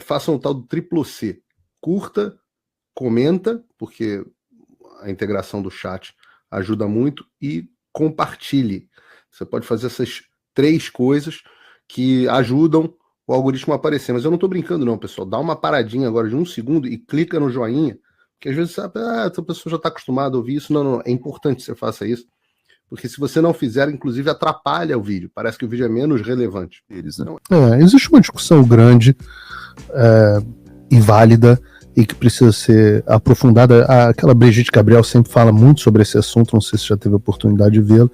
façam o tal do triplo C. Curta, comenta, porque a integração do chat ajuda muito, e compartilhe. Você pode fazer essas 3 coisas que ajudam o algoritmo a aparecer. Mas eu não estou brincando não, pessoal. Dá uma paradinha agora de 1 segundo e clica no joinha, porque às vezes sabe, essa pessoa já está acostumada a ouvir isso. Não, é importante que você faça isso, porque se você não fizer, inclusive atrapalha o vídeo. Parece que o vídeo é menos relevante. Então, existe uma discussão grande e válida e que precisa ser aprofundada. Aquela Brigitte Gabriel sempre fala muito sobre esse assunto, não sei se já teve a oportunidade de vê-lo,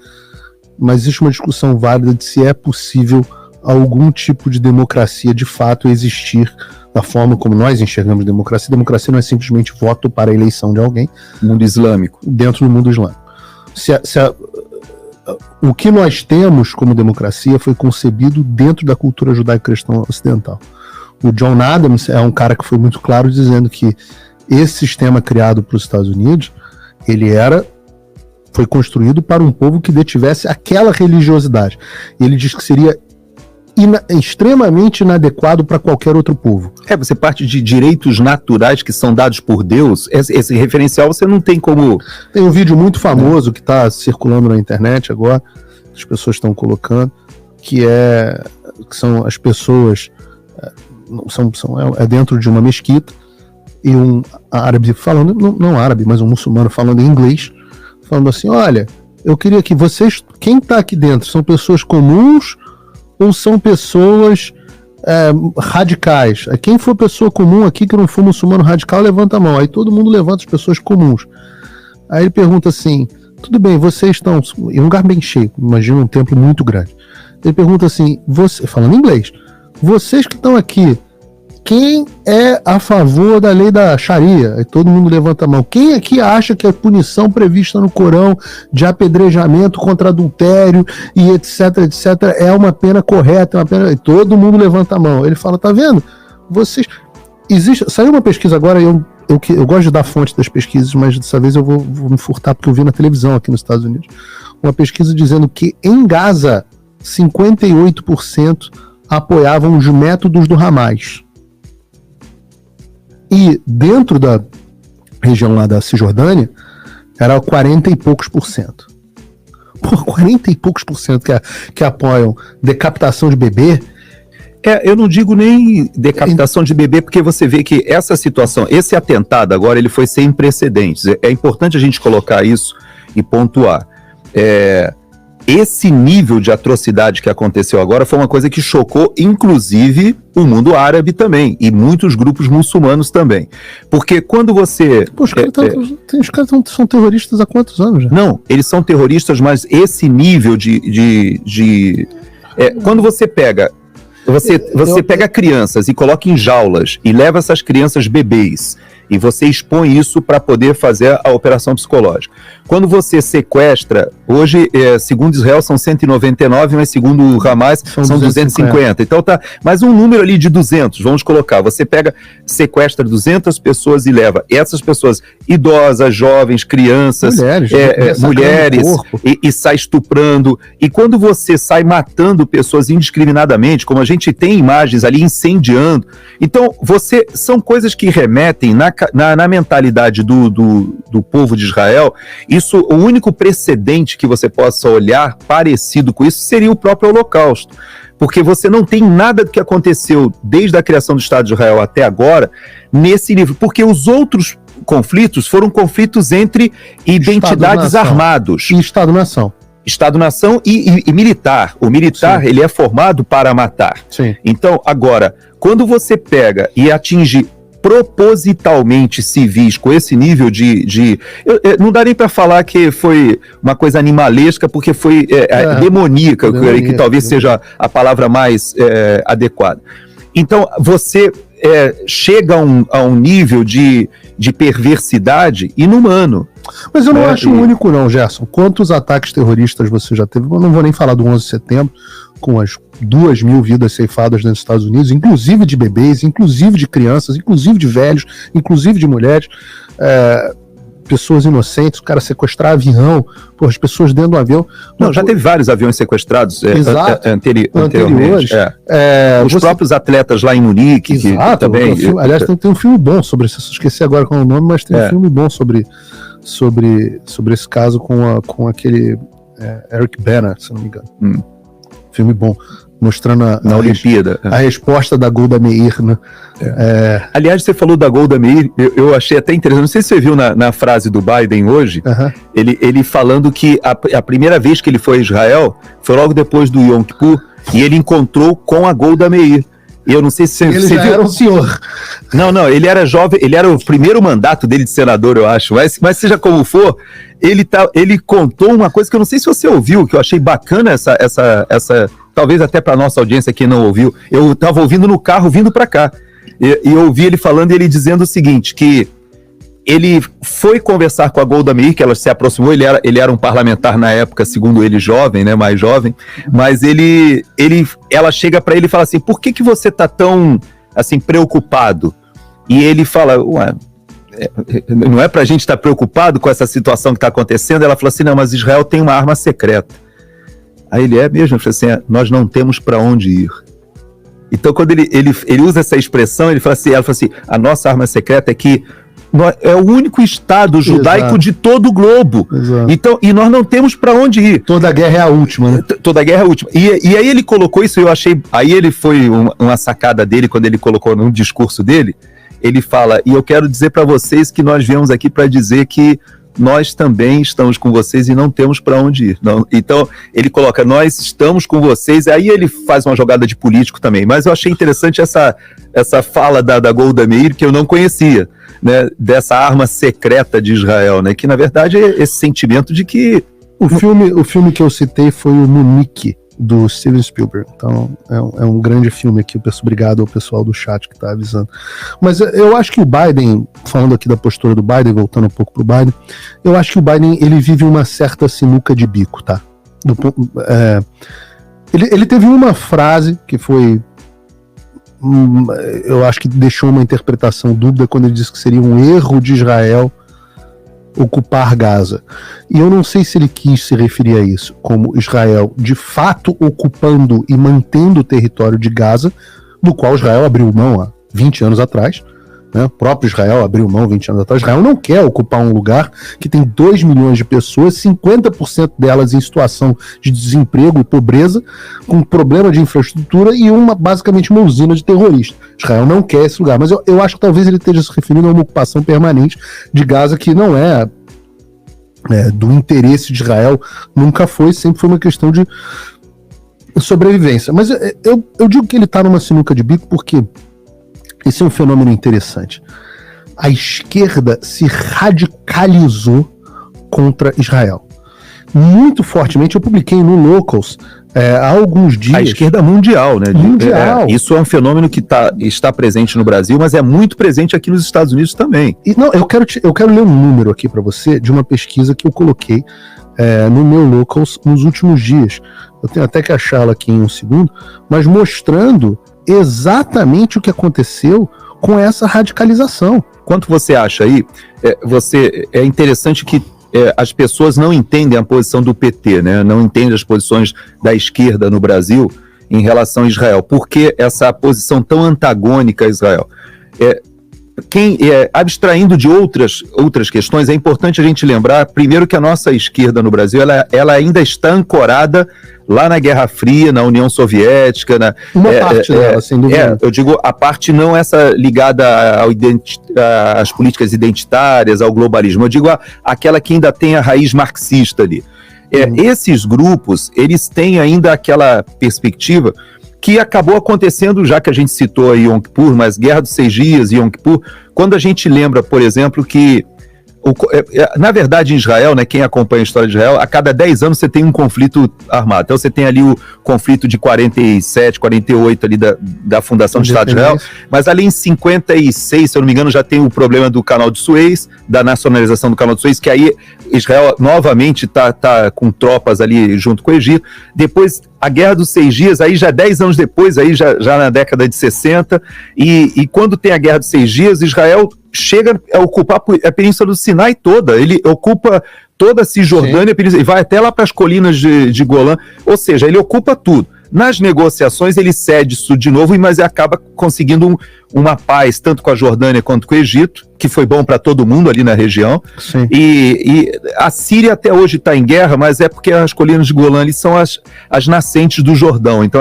mas existe uma discussão válida de se é possível algum tipo de democracia de fato existir da forma como nós enxergamos democracia. Democracia não é simplesmente voto para a eleição de alguém. Mundo islâmico. Dentro do mundo islâmico. O que nós temos como democracia foi concebido dentro da cultura judaico-cristã ocidental. O John Adams é um cara que foi muito claro dizendo que esse sistema criado para os Estados Unidos, foi construído para um povo que detivesse aquela religiosidade. Ele diz que seria extremamente inadequado para qualquer outro povo. Você parte de direitos naturais que são dados por Deus. Esse referencial você não tem como... Tem um vídeo muito famoso que está circulando na internet agora, que as pessoas estão colocando, que são as pessoas... é dentro de uma mesquita, e um árabe falando, não árabe, mas um muçulmano falando em inglês, falando assim: olha, eu queria que vocês, quem está aqui dentro, são pessoas comuns ou são pessoas radicais? Quem for pessoa comum aqui que não for muçulmano radical, levanta a mão. Aí todo mundo levanta, as pessoas comuns. Aí ele pergunta assim: tudo bem, vocês estão em um lugar bem cheio, imagina um templo muito grande. Ele pergunta assim, falando em inglês: vocês que estão aqui, quem é a favor da lei da Sharia? Aí todo mundo levanta a mão. Quem aqui acha que a punição prevista no Corão de apedrejamento contra adultério e etc, é uma pena correta? E todo mundo levanta a mão. Ele fala: tá vendo? Saiu uma pesquisa agora, eu gosto de dar fonte das pesquisas, mas dessa vez eu vou me furtar porque eu vi na televisão aqui nos Estados Unidos. Uma pesquisa dizendo que em Gaza, 58% apoiavam os métodos do Hamas. E dentro da região lá da Cisjordânia, era 40 e poucos por cento. Por 40 e poucos por cento que apoiam decapitação de bebê. Eu não digo nem decapitação de bebê, porque você vê que essa situação, esse atentado agora, ele foi sem precedentes. É importante a gente colocar isso e pontuar. Esse nível de atrocidade que aconteceu agora foi uma coisa que chocou, inclusive, o mundo árabe também, e muitos grupos muçulmanos também. Porque quando você... Os caras são terroristas há quantos anos já? Não, eles são terroristas, mas esse nível quando você pega... Você pega crianças e coloca em jaulas e leva essas crianças bebês e você expõe isso para poder fazer a operação psicológica. Quando você sequestra, hoje, segundo Israel, são 199, mas segundo o Hamas, são 250. Então tá, mais um número ali de 200, vamos colocar. Você sequestra 200 pessoas e leva essas pessoas, idosas, jovens, crianças, mulheres e sai estuprando. E quando você sai matando pessoas indiscriminadamente, como a gente tem imagens ali incendiando, então são coisas que remetem na mentalidade do povo de Israel. O único precedente que você possa olhar parecido com isso seria o próprio Holocausto, porque você não tem nada do que aconteceu desde a criação do Estado de Israel até agora nesse nível, porque os outros conflitos foram conflitos entre identidades armados. E Estado-nação. Estado-nação e militar. O militar, ele é formado para matar. Sim. Então, agora, quando você pega e atinge propositalmente civis com esse nível não dá nem para falar que foi uma coisa animalesca, porque foi demoníaca, que talvez seja a palavra mais adequada. Então, você chega a um nível de perversidade inumano. Mas eu não acho o único não, Gerson. Quantos ataques terroristas você já teve? Eu não vou nem falar do 11 de setembro, com as 2.000 vidas ceifadas nos Estados Unidos, inclusive de bebês, inclusive de crianças, inclusive de velhos, inclusive de mulheres. pessoas inocentes, o cara sequestrar avião, pô, as pessoas dentro do avião. Não, já teve vários aviões sequestrados anteriores. Os próprios atletas lá em Munique. Exato, que também, aliás, tem um filme bom sobre isso, esqueci agora qual é o nome, mas tem um filme bom sobre esse caso com aquele Eric Bana, se não me engano. Filme bom, mostrando na Olimpíada a resposta da Golda Meir, né? Aliás, você falou da Golda Meir, eu achei até interessante, não sei se você viu na frase do Biden hoje, ele falando que a primeira vez que ele foi a Israel foi logo depois do Yom Kippur, e ele encontrou com a Golda Meir. Eu não sei se ele você já viu. Era um senhor. Não, ele era jovem, ele era o primeiro mandato dele de senador, eu acho, mas seja como for, ele contou uma coisa que eu não sei se você ouviu, que eu achei bacana essa talvez até para nossa audiência que não ouviu. Eu estava ouvindo no carro vindo para cá, e eu ouvi ele falando e ele dizendo o seguinte, que ele foi conversar com a Golda Meir, que ela se aproximou, ele era um parlamentar na época, segundo ele, jovem, né, mais jovem, mas ela chega para ele e fala assim, por que você tá tão, assim, preocupado? E ele fala, ué, não é pra gente estar preocupado com essa situação que está acontecendo? Ela fala assim, não, mas Israel tem uma arma secreta. Aí ele mesmo, assim, nós não temos para onde ir. Então, quando ele usa essa expressão, ela fala assim, a nossa arma secreta é que é o único estado judaico Exato. De todo o globo. Exato. Então, e nós não temos para onde ir. Toda guerra é a última, né? Toda guerra é a última. E aí ele colocou isso, eu achei. Aí ele foi uma sacada dele, quando ele colocou no discurso dele, ele fala, e eu quero dizer para vocês que nós viemos aqui para dizer que nós também estamos com vocês e não temos para onde ir. Não, então, ele coloca, nós estamos com vocês, aí ele faz uma jogada de político também. Mas eu achei interessante essa fala da Golda Meir, que eu não conhecia, né, dessa arma secreta de Israel, né, que na verdade é esse sentimento de que... O filme que eu citei foi o Munique, do Steven Spielberg. Então, é um grande filme aqui. Obrigado ao pessoal do chat que está avisando. Mas eu acho que o Biden, falando aqui da postura do Biden, voltando um pouco pro Biden, eu acho que o Biden, ele vive uma certa sinuca de bico, tá? Ele teve uma frase que foi... eu acho que deixou uma interpretação dúbia quando ele disse que seria um erro de Israel ocupar Gaza. E eu não sei se ele quis se referir a isso como Israel de fato ocupando e mantendo o território de Gaza, do qual Israel abriu mão há 20 anos atrás, né? O próprio Israel abriu mão 20 anos atrás. Israel não quer ocupar um lugar que tem 2 milhões de pessoas, 50% delas em situação de desemprego e pobreza, com problema de infraestrutura e basicamente uma usina de terroristas. Israel não quer esse lugar, mas eu acho que talvez ele esteja se referindo a uma ocupação permanente de Gaza que não é do interesse de Israel, nunca foi, sempre foi uma questão de sobrevivência. Mas eu digo que ele está numa sinuca de bico porque esse é um fenômeno interessante. A esquerda se radicalizou contra Israel. Muito fortemente, eu publiquei no Locals há alguns dias. A esquerda mundial, né? Mundial. Isso é um fenômeno que está presente no Brasil, mas é muito presente aqui nos Estados Unidos também. Eu quero ler um número aqui para você de uma pesquisa que eu coloquei no meu Locals nos últimos dias. Eu tenho até que achá-la aqui em um segundo, mas mostrando exatamente o que aconteceu com essa radicalização. Quanto você acha aí? É interessante que as pessoas não entendem a posição do PT, né? Não entendem as posições da esquerda no Brasil em relação a Israel. Por que essa posição tão antagônica a Israel? Abstraindo de outras questões, é importante a gente lembrar, primeiro, que a nossa esquerda no Brasil ela ainda está ancorada lá na Guerra Fria, na União Soviética. Uma parte dela, sem dúvida. Eu digo a parte não essa ligada às políticas identitárias, ao globalismo. Eu digo aquela que ainda tem a raiz marxista ali. Esses grupos, eles têm ainda aquela perspectiva que acabou acontecendo, já que a gente citou aí Yom Kippur, mas Guerra dos 6 Dias e Yom Kippur, quando a gente lembra, por exemplo, que na verdade, em Israel, né, quem acompanha a história de Israel, a cada 10 anos você tem um conflito armado. Então você tem ali o conflito de 47, 48 ali da fundação do Estado de Israel, mas ali em 56, se eu não me engano, já tem o problema do Canal de Suez, da nacionalização do Canal de Suez, que aí Israel novamente está com tropas ali junto com o Egito. Depois a Guerra dos 6 Dias, aí já 10 anos depois, aí já na década de 60, e quando tem a Guerra dos 6 Dias, Israel chega a ocupar a Península do Sinai toda, ele ocupa toda a Cisjordânia, e vai até lá para as colinas de Golã, ou seja, ele ocupa tudo. Nas negociações ele cede isso de novo, mas acaba conseguindo uma paz, tanto com a Jordânia quanto com o Egito, que foi bom para todo mundo ali na região. Sim. E a Síria até hoje está em guerra, mas é porque as colinas de Golã ali são as nascentes do Jordão. Então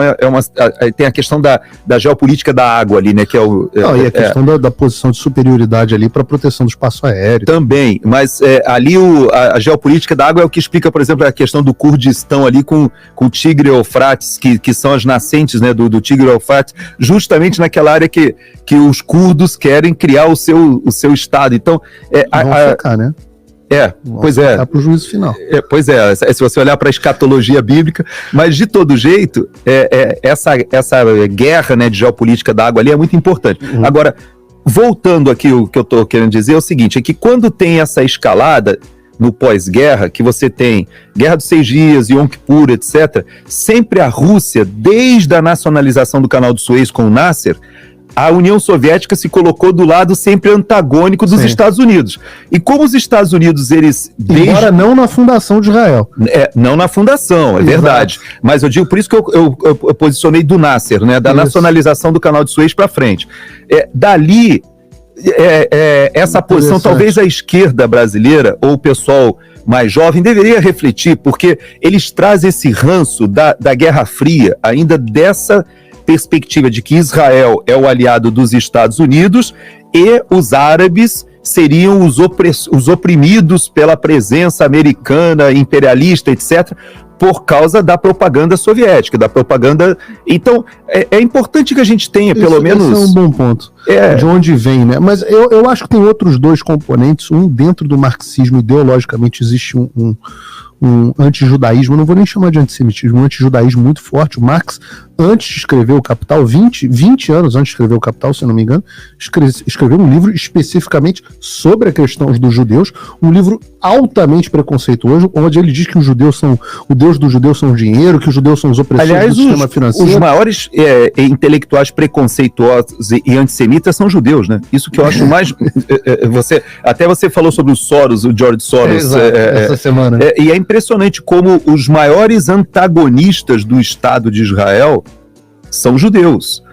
tem a questão da geopolítica da água ali, né? Que é e a questão da posição de superioridade ali para proteção do espaço aéreo. Também, mas ali a geopolítica da água é o que explica, por exemplo, a questão do Kurdistão ali com o Tigre e Eufrates, que são as nascentes, né, do Tigre e Eufrates, justamente naquela área que os curdos querem criar o seu estado. Então, vão focar, né? Pois é. Para o juízo final. Pois é, se você olhar para a escatologia bíblica, mas de todo jeito, essa guerra, né, de geopolítica da água ali é muito importante. Agora, voltando aqui, o que eu estou querendo dizer é o seguinte, é que quando tem essa escalada no pós-guerra, que você tem Guerra dos 6 Dias, Yom Kippur, etc., sempre a Rússia, desde a nacionalização do Canal do Suez com o Nasser, a União Soviética se colocou do lado sempre antagônico dos Estados Unidos. E como os Estados Unidos, eles... Embora não na fundação de Israel. Não na fundação, é verdade. Mas eu digo, por isso que eu posicionei do Nasser, né, da nacionalização do Canal de Suez para frente. Dali, essa posição, talvez a esquerda brasileira, ou o pessoal mais jovem, deveria refletir, porque eles trazem esse ranço da Guerra Fria, ainda dessa perspectiva de que Israel é o aliado dos Estados Unidos e os árabes seriam os oprimidos pela presença americana, imperialista, etc., por causa da propaganda soviética, da propaganda... Então, é importante que a gente tenha, pelo menos... Esse é um bom ponto, de onde vem, né? Mas eu acho que tem outros dois componentes, um dentro do marxismo, ideologicamente existe um antijudaísmo, eu não vou nem chamar de antissemitismo, um antijudaísmo muito forte. O Marx, antes de escrever o Capital, 20 anos antes de escrever o Capital, se eu não me engano, escreveu um livro especificamente sobre a questão dos judeus, um livro altamente preconceituoso, onde ele diz que os judeus são, o Deus dos judeus são o dinheiro, que os judeus são os opressores do sistema financeiro. Os maiores intelectuais preconceituosos e antissemitas são judeus, né? Isso que eu acho mais... você falou sobre o Soros, o George Soros. Essa semana. E é impressionante como os maiores antagonistas do Estado de Israel são judeus.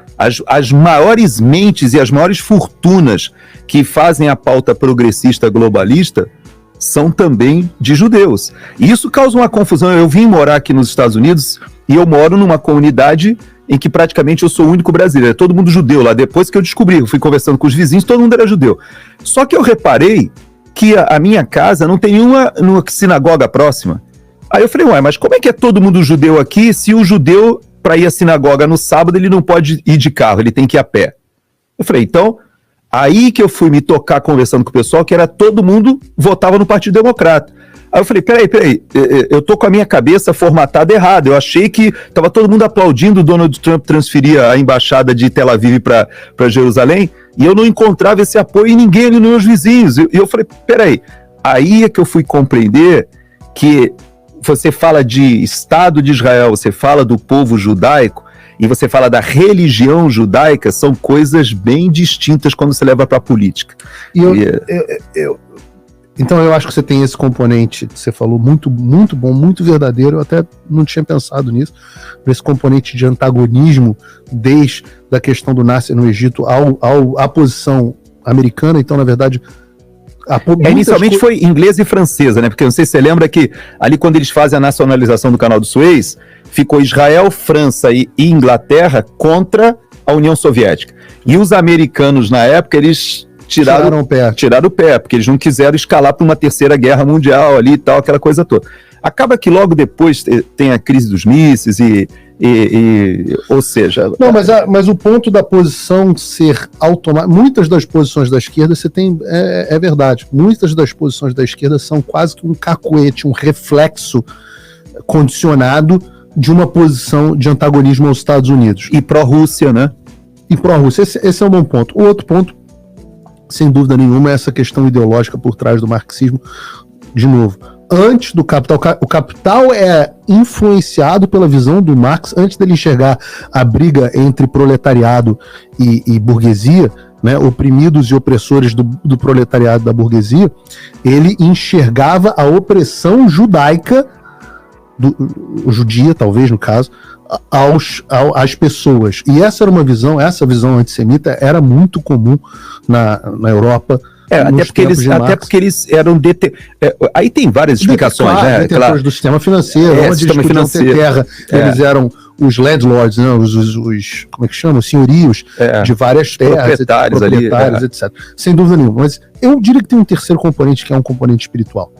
As maiores mentes e as maiores fortunas que fazem a pauta progressista globalista são também de judeus. E isso causa uma confusão. Eu vim morar aqui nos Estados Unidos e eu moro numa comunidade em que praticamente eu sou o único brasileiro. É todo mundo judeu lá. Depois que eu descobri, eu fui conversando com os vizinhos, todo mundo era judeu. Só que eu reparei que a minha casa não tem nenhuma sinagoga próxima. Aí eu falei, mas como é que é todo mundo judeu aqui se o judeu, para ir à sinagoga no sábado, ele não pode ir de carro, ele tem que ir a pé? Eu falei, então, aí que eu fui me tocar conversando com o pessoal, que era todo mundo votava no Partido Democrata. Aí eu falei, peraí, eu tô com a minha cabeça formatada errada, eu achei que tava todo mundo aplaudindo o Donald Trump transferir a embaixada de Tel Aviv para Jerusalém, e eu não encontrava esse apoio em ninguém ali nos meus vizinhos. E eu falei, peraí, aí é que eu fui compreender que você fala de Estado de Israel, você fala do povo judaico, e você fala da religião judaica, são coisas bem distintas quando você leva para a política. Então eu acho que você tem esse componente que você falou muito, muito bom, muito verdadeiro. Eu até não tinha pensado nisso, esse componente de antagonismo desde a questão do Nasser no Egito à posição americana. Então, na verdade, inicialmente foi inglesa e francesa, né? Porque não sei se você lembra que ali quando eles fazem a nacionalização do Canal do Suez, ficou Israel, França e Inglaterra contra a União Soviética. E os americanos na época, eles tiraram o pé, porque eles não quiseram escalar para uma terceira guerra mundial ali e tal, aquela coisa toda. Acaba que logo depois tem a crise dos mísseis ou seja... Não, mas o ponto da posição ser automática... Muitas das posições da esquerda, você tem... É verdade. Muitas das posições da esquerda são quase que um cacuete, um reflexo condicionado de uma posição de antagonismo aos Estados Unidos. E pró-Rússia, né? E pró-Rússia. Esse é um bom ponto. O outro ponto, sem dúvida nenhuma, é essa questão ideológica por trás do marxismo. De novo, antes do Capital. O Capital é influenciado pela visão do Marx, antes dele enxergar a briga entre proletariado e burguesia, né, oprimidos e opressores do proletariado da burguesia. Ele enxergava a opressão judaica, judia talvez no caso, às pessoas. E essa visão antissemita era muito comum na Europa. Até porque eles eram aí tem várias explicações, né? Detentores do sistema financeiro, onde eles podiam ter terra, eles eram os landlords, né? Os como é que chama? Os senhorios de várias terras, proprietários, etc. Sem dúvida nenhuma. Mas eu diria que tem um terceiro componente, que é um componente espiritual.